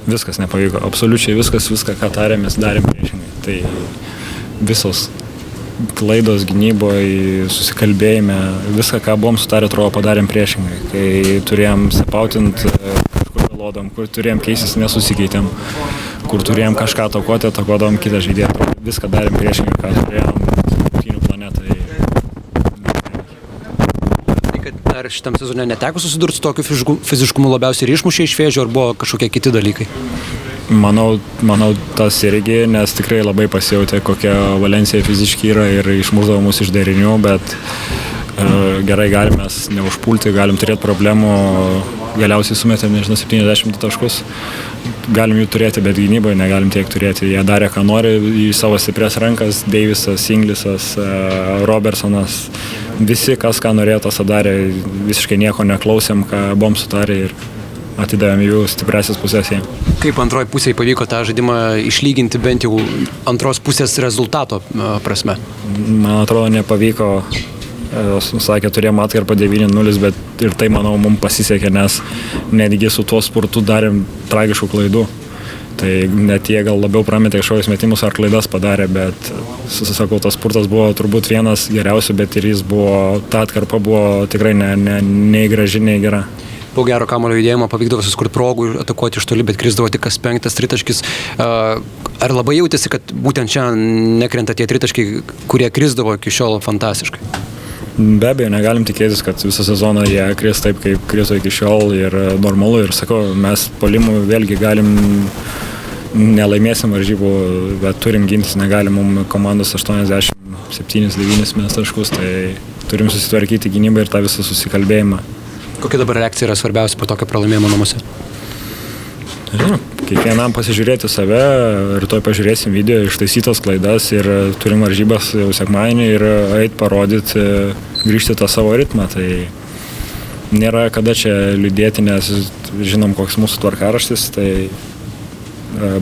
viskas nepavyko, absoliučiai viską, ką tarėmės, darėm priešingai. Tai visos klaidos gynyboje, susikalbėjime, viską, ką buvom sutarę, atrodo, padarėm priešingai. Kai turėjom sepautint, kažkur vėlodom, kur turėjom keistis, nesusikeitėm, kur turėjom kažką atakuodom kitą žaidėją. Viską darėm priešingai, ką turėjom rungtynių planetai. Ar šitam sezone neteko susidurti su tokiu fiziškumu, labiausiai ir išmušė iš vėžių, ar buvo kažkokie kiti dalykai? Manau, tas irgi, nes tikrai labai pasijautė, kokia Valencija fiziškai yra ir išmušdavo mus iš derinių, bet gerai galim mes neužpulti, galim turėti problemų, galiausiai sumetėm, 70 taškus, galim jų turėti, bet gynyboje negalim tiek turėti. Jie darė, ką nori, į savo stiprias rankas, Deivisas, Inglisas, Robertsonas, visi, kas ką norėjo, tas darė, visiškai nieko neklausėm, ką buvom sutarę ir atidavėm jų stipriasis pusės jiem. Kaip antroji pusėje pavyko tą žaidimą išlyginti bent jau antros pusės rezultato prasme? Man atrodo, nepavyko. Sakė, turėjom atkarpą 9-0, bet ir tai, manau, mums pasisekė, nes netgi su tuo sportu darėm tragiškų klaidų. Tai net jie gal labiau prametė kažkokius metimus ar klaidas padarė, bet, susisakau, tas sportas buvo turbūt vienas geriausių, bet ir jis buvo, ta atkarpa buvo tikrai nei graži, nei gera. Po gero kamuolio judėjimo pavykdavo susikurti progų ir atakuoti iš toli, bet krisdavo tik kas 5 tritaškis. Ar labai jautėsi, kad būtent čia nekrenta tie tritaškai, kurie krisdavo iki šiol fantastiškai? Be abejo, negalim tikėtis, kad visą sezoną jie kris taip, kaip kriso iki šiol ir normalu. Ir sakau, mes puolimų vėlgi galim, nelaimėsim varžybų, bet turim gintis, negalim mums komandos 87-9 mes taškus, tai turim susitvarkyti gynybą ir tą visą susikalbėjimą. Kokia dabar reakcija yra svarbiausia po tokio pralaimėjimo namuose? Žinau, kiekvienam pasižiūrėti save, rytoj pažiūrėsim video, ištaisytas klaidas ir turim varžybas jau sekmadienį ir eit parodyti, grįžti tą savo ritmą. Tai nėra kada čia liūdėti, nes žinom, koks mūsų tvarkaraštis, tai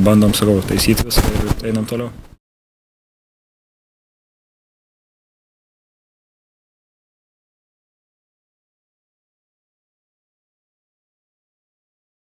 bandom, sakau, taisyti viską ir einam toliau.